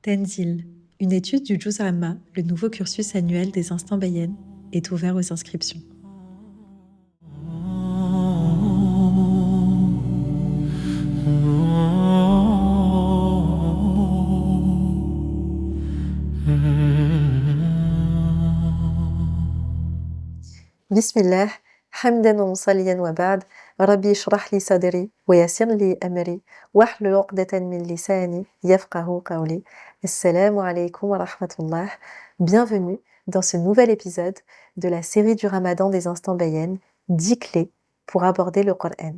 Tenzil, une étude du Juz Amma, le nouveau cursus annuel des instants Bayén, est ouvert aux inscriptions. Bismillah, hamdan wa musalliyan wa ba'd, Rabbi shrah li sadri wa yassir li amri, wahlul 'uqdatan min lisani yafqahu qawli. Assalamu alaikum wa rahmatullah. Bienvenue dans ce nouvel épisode de la série du Ramadan des instants Bayén, 10 clés pour aborder le Coran.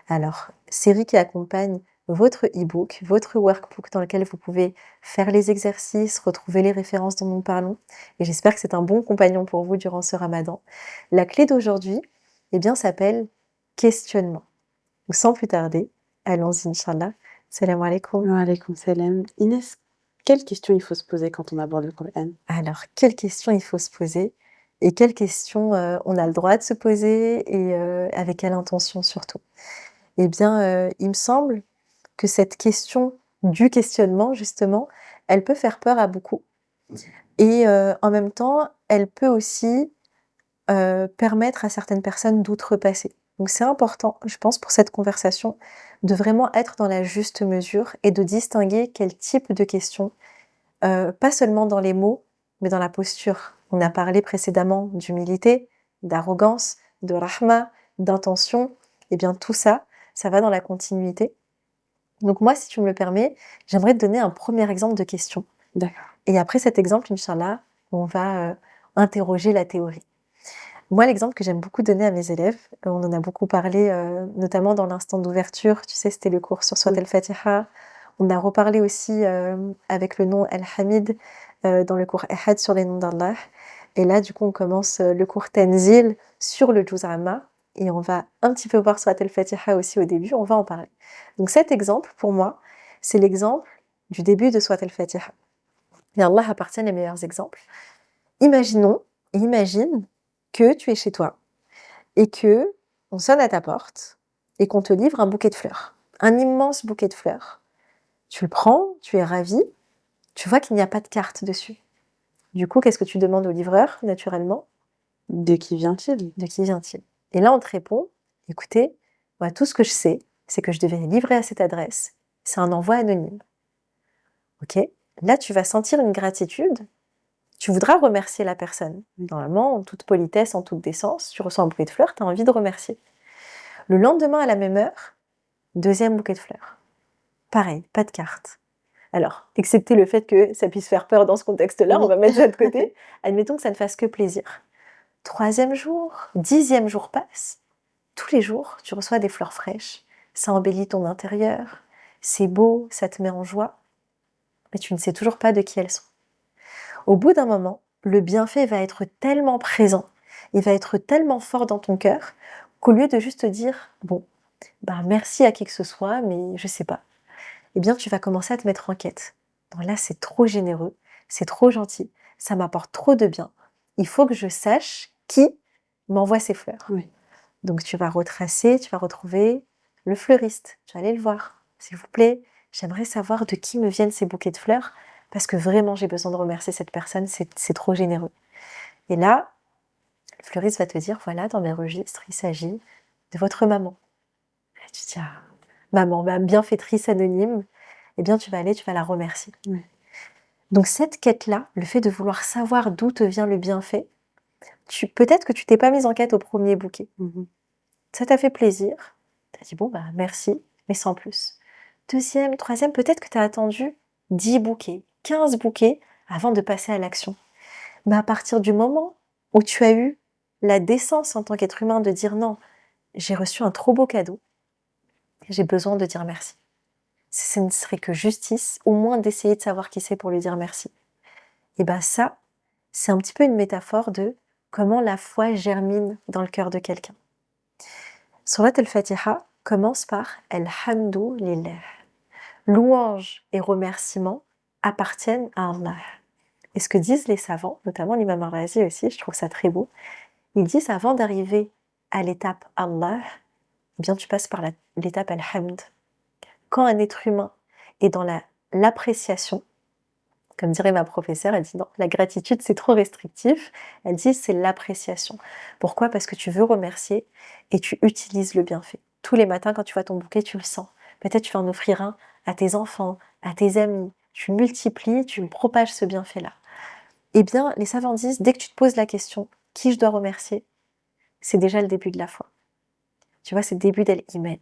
Alors, série qui accompagne votre e-book, votre workbook dans lequel vous pouvez faire les exercices, retrouver les références dont nous parlons. Et j'espère que c'est un bon compagnon pour vous durant ce Ramadan. La clé d'aujourd'hui, s'appelle questionnement. Donc, sans plus tarder, allons-y, Inch'Allah. Salam alaikum. Wa alaykoum salam. Inès, quelle question il faut se poser quand on aborde le Coran? Alors, quelle question il faut se poser et quelle question on a le droit de se poser et avec quelle intention surtout? Il me semble que cette question du questionnement, justement, elle peut faire peur à beaucoup. Et en même temps, elle peut aussi permettre à certaines personnes d'outrepasser. Donc c'est important, je pense, pour cette conversation, de vraiment être dans la juste mesure et de distinguer quel type de questions, pas seulement dans les mots, mais dans la posture. On a parlé précédemment d'humilité, d'arrogance, de rahma, d'intention. Et bien tout ça, ça va dans la continuité. Donc moi, si tu me le permets, j'aimerais te donner un premier exemple de question. D'accord. Et après cet exemple, Inch'Allah, on va interroger la théorie. Moi, l'exemple que j'aime beaucoup donner à mes élèves, on en a beaucoup parlé, notamment dans l'instant d'ouverture, tu sais, c'était le cours sur Surat al-Fatiha. On a reparlé aussi avec le nom Al-Hamid dans le cours Ahad sur les noms d'Allah. Et là, du coup, on commence le cours Tenzil sur le Juz Amma. Et on va un petit peu voir Surat al-Fatiha aussi au début, on va en parler. Donc cet exemple, pour moi, c'est l'exemple du début de Surat al-Fatiha. Et Allah appartient les meilleurs exemples. Imagine que tu es chez toi et que on sonne à ta porte et qu'on te livre un bouquet de fleurs, un immense bouquet de fleurs. Tu le prends, tu es ravi, tu vois qu'il n'y a pas de carte dessus. Du coup, qu'est-ce que tu demandes au livreur, naturellement? De qui vient-il? De qui vient-il? Et là, on te répond, écoutez, moi, tout ce que je sais, c'est que je devais livrer à cette adresse. C'est un envoi anonyme. Ok? Là, tu vas sentir une gratitude. Tu voudras remercier la personne. Normalement, en toute politesse, en toute décence, tu reçois un bouquet de fleurs, tu as envie de remercier. Le lendemain, à la même heure, deuxième bouquet de fleurs. Pareil, pas de carte. Alors, excepté le fait que ça puisse faire peur dans ce contexte-là, on va mettre ça de côté. Admettons que ça ne fasse que plaisir. Troisième jour, 10e jour passe. Tous les jours, tu reçois des fleurs fraîches. Ça embellit ton intérieur. C'est beau, ça te met en joie. Mais tu ne sais toujours pas de qui elles sont. Au bout d'un moment, le bienfait va être tellement présent, il va être tellement fort dans ton cœur, qu'au lieu de juste te dire « bon, merci à qui que ce soit, mais je sais pas », eh bien tu vas commencer à te mettre en quête. Donc là, c'est trop généreux, c'est trop gentil, ça m'apporte trop de bien. Il faut que je sache qui m'envoie ces fleurs. Oui. Donc tu vas retracer, tu vas retrouver le fleuriste, tu vas aller le voir. S'il vous plaît, j'aimerais savoir de qui me viennent ces bouquets de fleurs, parce que vraiment j'ai besoin de remercier cette personne, c'est trop généreux. Et là, le fleuriste va te dire, voilà, dans mes registres, il s'agit de votre maman. Et tu dis, ah, maman, bienfaitrice anonyme, eh bien tu vas aller, tu vas la remercier. Oui. Donc cette quête-là, le fait de vouloir savoir d'où te vient le bienfait, peut-être que tu t'es pas mise en quête au premier bouquet. Ça t'a fait plaisir, tu as dit, merci, mais sans plus. Deuxième, troisième, peut-être que tu as attendu 10 bouquets, 15 bouquets avant de passer à l'action. Mais à partir du moment où tu as eu la décence en tant qu'être humain de dire non, j'ai reçu un trop beau cadeau, j'ai besoin de dire merci. Ce ne serait que justice, au moins d'essayer de savoir qui c'est pour lui dire merci. Et ça, c'est un petit peu une métaphore de comment la foi germine dans le cœur de quelqu'un. Surat al-Fatiha commence par Alhamdu lillah. Louange et remerciements appartiennent à Allah. Et ce que disent les savants, notamment l'imam al-Razi aussi, je trouve ça très beau, ils disent avant d'arriver à l'étape Allah, tu passes par l'étape Alhamd. Quand un être humain est dans l'appréciation, Comme dirait ma professeure, elle dit non, la gratitude c'est trop restrictif. Elle dit c'est l'appréciation. Pourquoi? Parce que tu veux remercier et tu utilises le bienfait. Tous les matins quand tu vois ton bouquet, tu le sens. Peut-être tu vas en offrir un à tes enfants, à tes amis. Tu multiplies, tu propages ce bienfait-là. Eh bien, les savants disent, dès que tu te poses la question, qui je dois remercier, c'est déjà le début de la foi. Tu vois, c'est le début d'Al-Iman.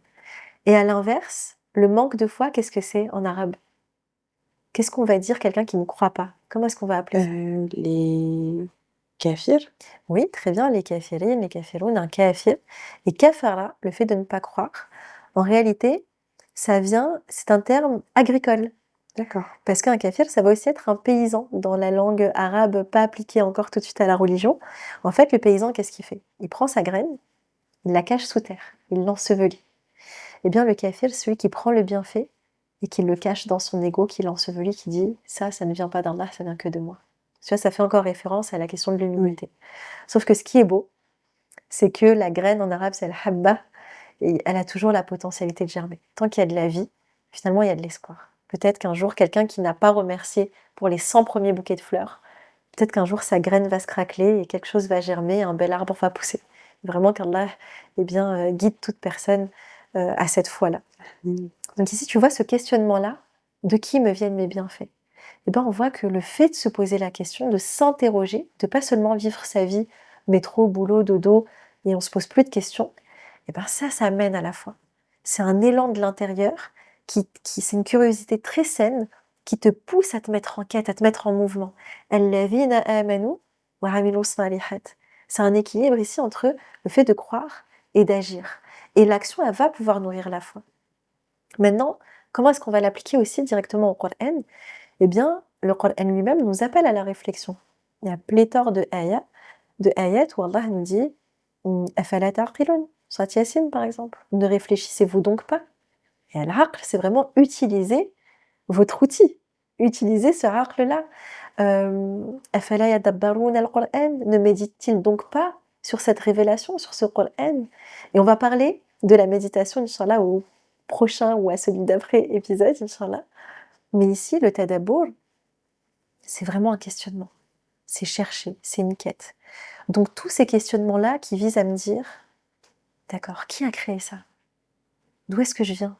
Et à l'inverse, le manque de foi, qu'est-ce que c'est en arabe? Qu'est-ce qu'on va dire quelqu'un qui ne croit pas? Comment est-ce qu'on va appeler ça? Les kafirs? Oui, très bien, les kafirines, les kafiroun, un kafir. Et kafara, le fait de ne pas croire, en réalité, c'est un terme agricole. D'accord. Parce qu'un kafir, ça va aussi être un paysan dans la langue arabe, pas appliquée encore tout de suite à la religion. En fait, le paysan, qu'est-ce qu'il fait? Il prend sa graine, il la cache sous terre, il l'ensevelit. Eh bien, le kafir, c'est celui qui prend le bienfait et qui le cache dans son ego, qui l'ensevelit, qui dit ça ne vient pas d'Allah, ça vient que de moi. Tu vois, ça fait encore référence à la question de l'humilité. Sauf que ce qui est beau, c'est que la graine en arabe, c'est al-habba, et elle a toujours la potentialité de germer. Tant qu'il y a de la vie, finalement, il y a de l'espoir. Peut-être qu'un jour, quelqu'un qui n'a pas remercié pour les 100 premiers bouquets de fleurs, peut-être qu'un jour, sa graine va se craqueler et quelque chose va germer, un bel arbre va pousser. Vraiment qu'Allah guide toute personne à cette foi-là. Donc ici, tu vois ce questionnement-là, de qui me viennent mes bienfaits? Eh ben, on voit que le fait de se poser la question, de s'interroger, de pas seulement vivre sa vie, métro, boulot, dodo, et on se pose plus de questions, eh ben ça mène à la foi. C'est un élan de l'intérieur, c'est une curiosité très saine, qui te pousse à te mettre en quête, à te mettre en mouvement. Alladhina amanu wa amilu salihat. C'est un équilibre ici entre le fait de croire et d'agir. Et l'action, elle va pouvoir nourrir la foi. Maintenant, comment est-ce qu'on va l'appliquer aussi directement au Coran? Eh bien, le Coran lui-même nous appelle à la réflexion. Il y a pléthore de ayats où Allah nous dit Afala taqilun, Surat Yassine par exemple. Ne réfléchissez-vous donc pas? Et al-aql, c'est vraiment utiliser votre outil. Utiliser ce aql-là. Afala yadabbarun al-Qur'an, ne médite-t-il donc pas sur cette révélation, sur ce Coran? Et on va parler de la méditation, Inch'Allah, au prochain ou à celui d'après épisode, Inch'Allah. Mais ici, le tadabbur, c'est vraiment un questionnement. C'est chercher, c'est une quête. Donc tous ces questionnements-là qui visent à me dire, d'accord, qui a créé ça? D'où est-ce que je viens?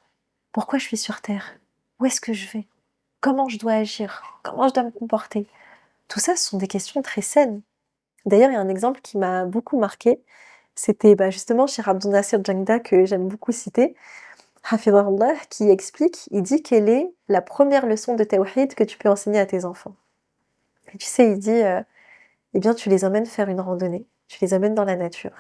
Pourquoi je suis sur Terre? Où est-ce que je vais? Comment je dois agir? Comment je dois me comporter? Tout ça, ce sont des questions très saines. D'ailleurs, il y a un exemple qui m'a beaucoup marqué. C'était justement Cheikh Abdou Nasser Jangda, que j'aime beaucoup citer, Hafidahullah, qui explique, il dit quelle est la première leçon de tawhid que tu peux enseigner à tes enfants. Et tu sais, il dit, eh bien, tu les emmènes faire une randonnée, tu les emmènes dans la nature.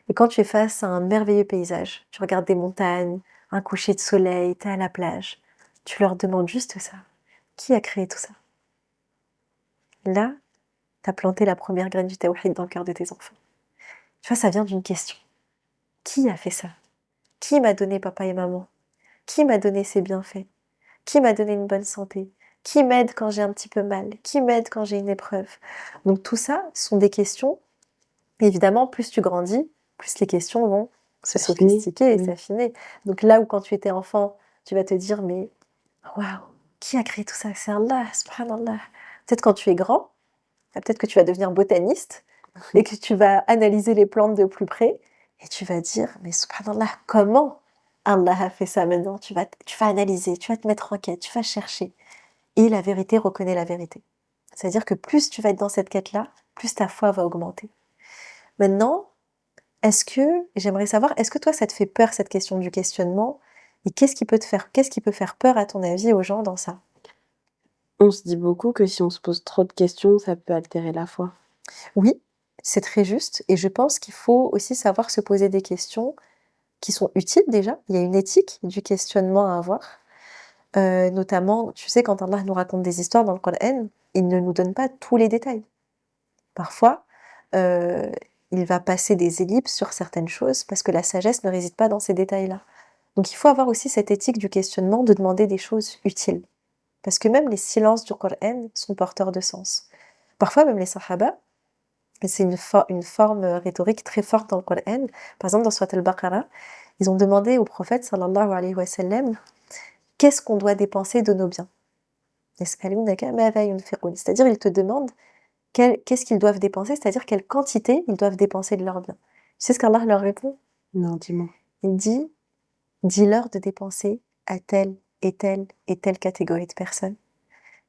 Et quand tu es face à un merveilleux paysage, tu regardes des montagnes, un coucher de soleil, tu es à la plage, tu leur demandes juste ça. Qui a créé tout ça? Là, tu as planté la première graine du tawhid dans le cœur de tes enfants. Tu vois, ça vient d'une question. Qui a fait ça? Qui m'a donné papa et maman? Qui m'a donné ces bienfaits? Qui m'a donné une bonne santé? Qui m'aide quand j'ai un petit peu mal? Qui m'aide quand j'ai une épreuve? Donc tout ça sont des questions. Évidemment, plus tu grandis, plus les questions vont se sophistiquer et s'affiner. Donc là où quand tu étais enfant, tu vas te dire mais waouh, qui a créé tout ça? C'est Allah, subhanallah. Peut-être quand tu es grand, peut-être que tu vas devenir botaniste et que tu vas analyser les plantes de plus près et tu vas dire mais subhanallah, comment Allah a fait ça maintenant? Tu vas analyser, tu vas te mettre en quête, tu vas chercher. Et la vérité reconnaît la vérité. C'est-à-dire que plus tu vas être dans cette quête-là, plus ta foi va augmenter. Maintenant, j'aimerais savoir, est-ce que toi, ça te fait peur, cette question du questionnement? Et qu'est-ce qui peut faire peur, à ton avis, aux gens dans ça? On se dit beaucoup que si on se pose trop de questions, ça peut altérer la foi. Oui, c'est très juste. Et je pense qu'il faut aussi savoir se poser des questions qui sont utiles déjà. Il y a une éthique du questionnement à avoir. Notamment, tu sais, quand Allah nous raconte des histoires dans le Coran, il ne nous donne pas tous les détails. Parfois, il va passer des ellipses sur certaines choses parce que la sagesse ne réside pas dans ces détails-là. Donc il faut avoir aussi cette éthique du questionnement, de demander des choses utiles. Parce que même les silences du Coran sont porteurs de sens. Parfois, même les Sahaba, et c'est une forme rhétorique très forte dans le Coran, par exemple dans Surat al-Baqarah, ils ont demandé au prophète sallallahu alayhi wa sallam, qu'est-ce qu'on doit dépenser de nos biens? يسألونك ماذا ينفقون. C'est-à-dire, ils te demandent qu'est-ce qu'ils doivent dépenser, c'est-à-dire quelle quantité ils doivent dépenser de leurs biens. Tu sais ce qu'Allah leur répond? Non, dis-moi. Il dit, dis-leur de dépenser à telle et telle et telle catégorie de personnes.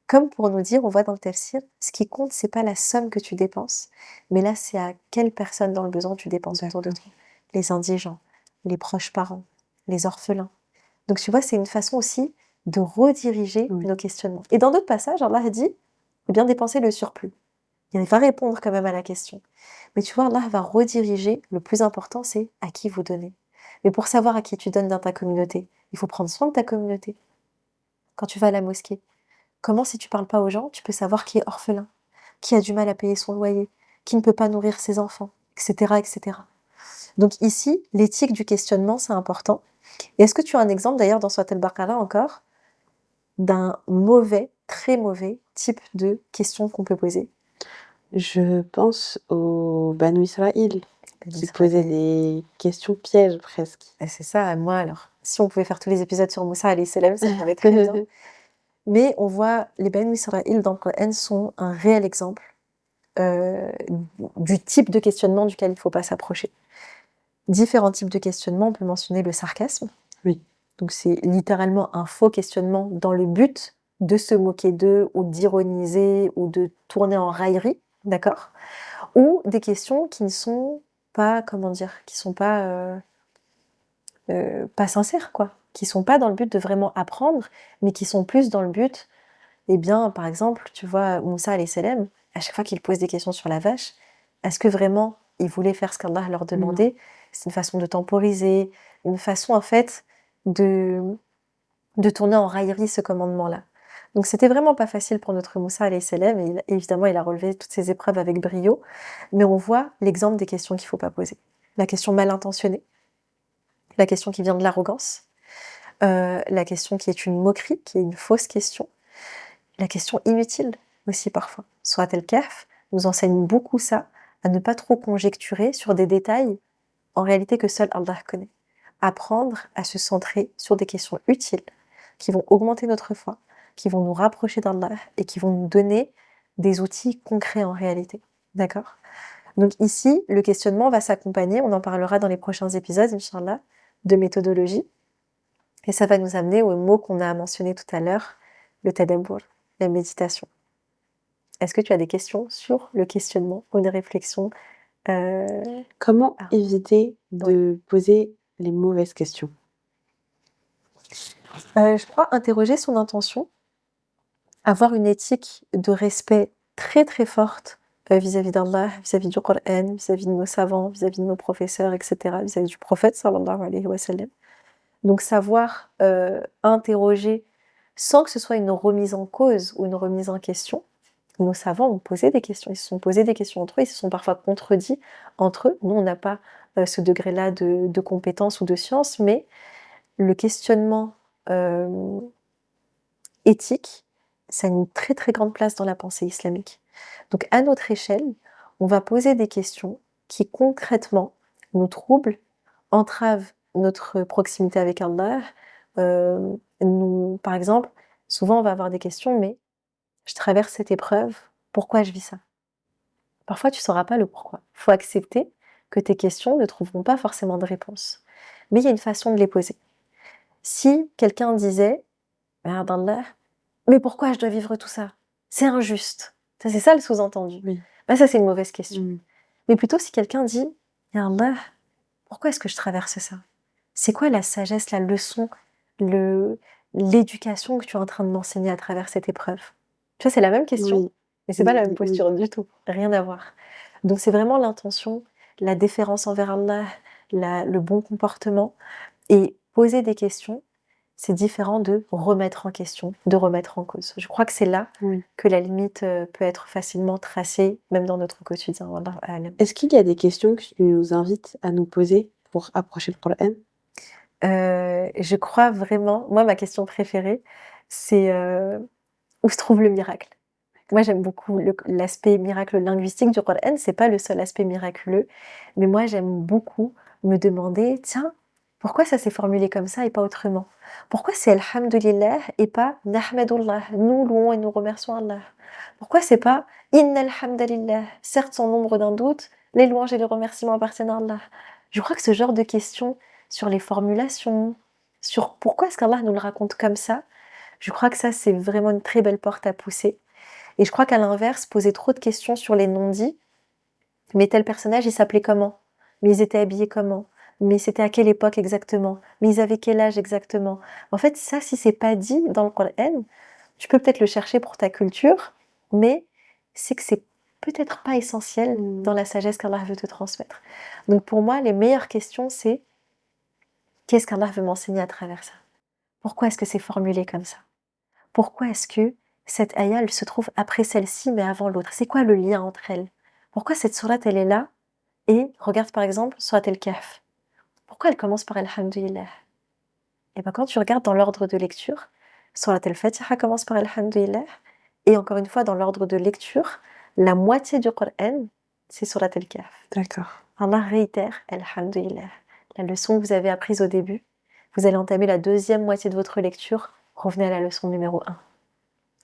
Comme pour nous dire, on voit dans le tafsir, ce qui compte, c'est pas la somme que tu dépenses, mais là, c'est à quelle personne dans le besoin tu dépenses autour de D'accord. toi. Les indigents, les proches parents, les orphelins. Donc tu vois, c'est une façon aussi de rediriger Oui. nos questionnements. Et dans d'autres passages, Allah dit, faut bien dépenser le surplus. Il va répondre quand même à la question. Mais tu vois, Allah va rediriger, le plus important, c'est à qui vous donnez. Mais pour savoir à qui tu donnes dans ta communauté, il faut prendre soin de ta communauté. Quand tu vas à la mosquée, comment, si tu parles pas aux gens, tu peux savoir qui est orphelin, qui a du mal à payer son loyer, qui ne peut pas nourrir ses enfants, etc., etc. Donc ici, l'éthique du questionnement, c'est important. Et est-ce que tu as un exemple, d'ailleurs, dans Surat al-Baqarah encore, d'un mauvais, très mauvais type de question qu'on peut poser? Je pense aux Banu Israël Banu qui Israël. posaient des questions pièges presque. Et c'est ça, moi, alors, si on pouvait faire tous les épisodes sur Moussa alayhi salam, ça irait très bien. Mais on voit, les Banu Israël dans le Coran sont un réel exemple du type de questionnement duquel il ne faut pas s'approcher. Différents types de questionnements, on peut mentionner le sarcasme. Oui. Donc c'est littéralement un faux questionnement dans le but de se moquer d'eux ou d'ironiser ou de tourner en raillerie, d'accord? Ou des questions qui ne sont pas, comment dire, qui sont pas sincères, quoi. Qui sont pas dans le but de vraiment apprendre, mais qui sont plus dans le but, eh bien, par exemple, tu vois, Moussa alayhi salam, à chaque fois qu'il pose des questions sur la vache, est-ce que vraiment il voulait faire ce qu'Allah leur demandait? C'est une façon de temporiser, une façon en fait de tourner en raillerie ce commandement-là. Donc c'était vraiment pas facile pour notre Moussa alayhi salam, et évidemment il a relevé toutes ces épreuves avec brio, mais on voit l'exemple des questions qu'il faut pas poser. La question mal intentionnée, la question qui vient de l'arrogance, la question qui est une moquerie, qui est une fausse question, la question inutile aussi parfois. Surat al-Kahf nous enseigne beaucoup ça, à ne pas trop conjecturer sur des détails en réalité que seul Allah connaît. Apprendre à se centrer sur des questions utiles qui vont augmenter notre foi, qui vont nous rapprocher d'Allah et qui vont nous donner des outils concrets en réalité. D'accord? Donc ici, le questionnement va s'accompagner, on en parlera dans les prochains épisodes, Inch'Allah, de méthodologie. Et ça va nous amener au mot qu'on a mentionné tout à l'heure, le tadabbur, la méditation. Est-ce que tu as des questions sur le questionnement ou des réflexions Comment Ah. éviter de poser les mauvaises questions? Je crois interroger son intention, avoir une éthique de respect très très forte vis-à-vis d'Allah, vis-à-vis du Coran, vis-à-vis de nos savants, vis-à-vis de nos professeurs, etc., vis-à-vis du prophète sallallahu alayhi wa sallam. Donc savoir interroger sans que ce soit une remise en cause ou une remise en question. Nos savants ont posé des questions, ils se sont posés des questions entre eux, ils se sont parfois contredits entre eux. Nous, on n'a pas ce degré-là de compétence ou de science, mais le questionnement éthique, ça a une très très grande place dans la pensée islamique. Donc à notre échelle, on va poser des questions qui concrètement nous troublent, entravent notre proximité avec Allah. Par exemple, souvent on va avoir des questions, mais je traverse cette épreuve, pourquoi je vis ça? Parfois tu ne sauras pas le pourquoi. Il faut accepter que tes questions ne trouveront pas forcément de réponse. Mais il y a une façon de les poser. Si quelqu'un disait, merde Allah, mais pourquoi je dois vivre tout ça? C'est injuste. C'est ça le sous-entendu. Oui. Bah ça, c'est une mauvaise question. Mmh. Mais plutôt si quelqu'un dit, ya Allah, pourquoi est-ce que je traverse ça? C'est quoi la sagesse, la leçon, l'éducation que tu es en train de m'enseigner à travers cette épreuve? Tu vois, c'est la même question, Oui. mais c'est pas la même Oui. posture du tout. Rien à voir. Donc c'est vraiment l'intention, la déférence envers Allah, le bon comportement, et poser des questions. C'est différent de remettre en question, de remettre en cause. Je crois que c'est là Oui. que la limite peut être facilement tracée, même dans notre quotidien. Wallahu a'lam. Est-ce qu'il y a des questions que tu nous invites à nous poser pour approcher le Coran? Je crois vraiment, moi ma question préférée, c'est où se trouve le miracle? Moi j'aime beaucoup l'aspect miracle linguistique du Coran, c'est pas le seul aspect miraculeux, mais moi j'aime beaucoup me demander, tiens, Pourquoi ça s'est formulé comme ça et pas autrement? Pourquoi c'est Alhamdulillah et pas Nahmadullah? Nous louons et nous remercions Allah. Pourquoi c'est pas Innal hamdalillah? Certes, sans nombre d'un doute, les louanges et les remerciements appartiennent à Allah. Je crois que ce genre de questions sur les formulations, sur pourquoi est-ce qu'Allah nous le raconte comme ça, je crois que ça, c'est vraiment une très belle porte à pousser. Et je crois qu'à l'inverse, poser trop de questions sur les non-dits, mais tel personnage, il s'appelait comment? Mais ils étaient habillés comment? Mais c'était à quelle époque exactement? Mais ils avaient quel âge exactement? En fait, ça, si c'est pas dit dans le Coran, tu peux peut-être le chercher pour ta culture, mais c'est que c'est peut-être pas essentiel dans la sagesse qu'Allah veut te transmettre. Donc pour moi, les meilleures questions, c'est qu'est-ce qu'Allah veut m'enseigner à travers ça? Pourquoi est-ce que c'est formulé comme ça? Pourquoi est-ce que cette ayah, elle se trouve après celle-ci, mais avant l'autre? C'est quoi le lien entre elles? Pourquoi cette sourate, elle est là? Et regarde par exemple sourate Al-Kahf. Pourquoi elle commence par Alhamdulillah? Et bien quand tu regardes dans l'ordre de lecture, sourate Al-Fatiha commence par Alhamdulillah. Et encore une fois, dans l'ordre de lecture, la moitié du Coran, c'est sourate Al-Kahf. D'accord. Allah réitère Alhamdulillah. La leçon que vous avez apprise au début, vous allez entamer la deuxième moitié de votre lecture, revenez à la leçon numéro 1.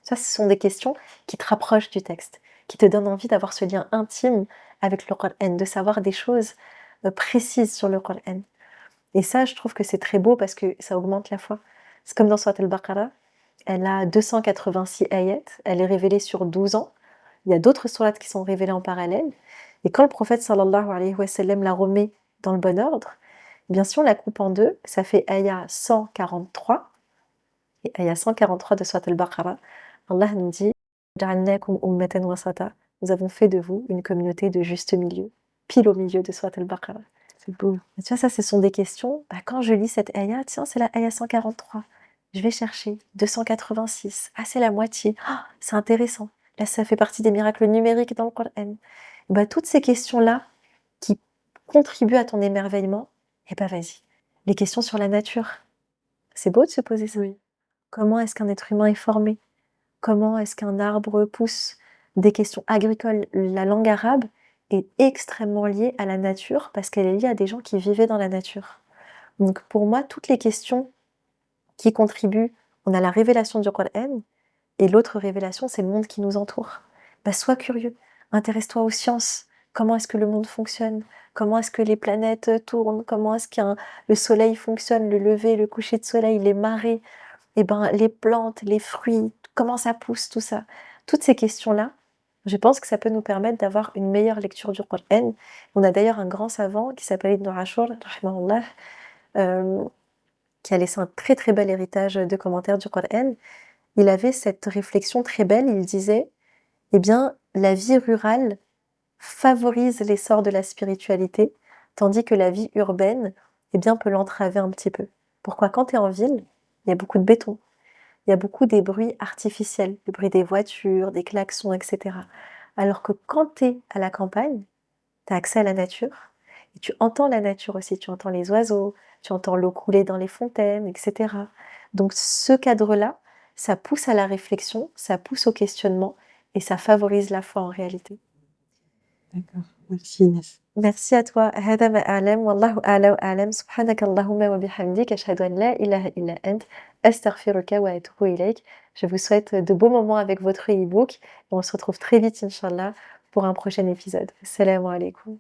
Ça, ce sont des questions qui te rapprochent du texte, qui te donnent envie d'avoir ce lien intime avec le Coran, de savoir des choses précises sur le Coran. Et ça, je trouve que c'est très beau parce que ça augmente la foi. C'est comme dans Surat al-Baqarah, elle a 286 ayats, elle est révélée sur 12 ans. Il y a d'autres sourates qui sont révélées en parallèle. Et quand le prophète sallallahu alayhi wa sallam la remet dans le bon ordre, bien sûr, on la coupe en deux, ça fait ayat 143 et ayat 143 de Surat al-Baqarah. Allah nous dit Ja'alnakum ummatan wasata. Nous avons fait de vous une communauté de juste milieu, pile au milieu de Surat al-Baqarah. C'est beau. Et tu vois, ça, ce sont des questions. Quand je lis cette ayah, tiens, c'est la ayah 143. Je vais chercher 286. Ah, c'est la moitié. Ah, c'est intéressant. Là, ça fait partie des miracles numériques dans le Coran. Toutes ces questions-là qui contribuent à ton émerveillement, vas-y. Les questions sur la nature. C'est beau de se poser ça. Oui. Comment est-ce qu'un être humain est formé? Comment est-ce qu'un arbre pousse? Des questions agricoles. La langue arabe est extrêmement liée à la nature parce qu'elle est liée à des gens qui vivaient dans la nature. Donc pour moi, toutes les questions qui contribuent, on a la révélation du Coran et l'autre révélation, c'est le monde qui nous entoure. Sois curieux, intéresse-toi aux sciences. Comment est-ce que le monde fonctionne? Comment est-ce que les planètes tournent? Comment est-ce que le soleil fonctionne? Le lever, le coucher de soleil, les marées, les plantes, les fruits, comment ça pousse, tout ça. Toutes ces questions-là, je pense que ça peut nous permettre d'avoir une meilleure lecture du Coran. On a d'ailleurs un grand savant qui s'appelle Ibn Ashur, rahimahullah, qui a laissé un très très bel héritage de commentaires du Coran. Il avait cette réflexion très belle, il disait, la vie rurale favorise l'essor de la spiritualité, tandis que la vie urbaine, peut l'entraver un petit peu. Pourquoi? Quand tu es en ville, il y a beaucoup de béton. Il y a beaucoup des bruits artificiels, le bruit des voitures, des klaxons, etc. Alors que quand tu es à la campagne, tu as accès à la nature, et tu entends la nature aussi, tu entends les oiseaux, tu entends l'eau couler dans les fontaines, etc. Donc ce cadre-là, ça pousse à la réflexion, ça pousse au questionnement, et ça favorise la foi en réalité. D'accord. Merci Inès. Merci à toi. هذا ما أعلم والله أعلى وأعلم سبحانك اللهم وبحمدك أشهد أن لا إله إلا أنت أستغفرك وأتوب إليك. Je vous souhaite de beaux moments avec votre e-book et on se retrouve très vite Inch'Allah pour un prochain épisode. Assalamu alaikum.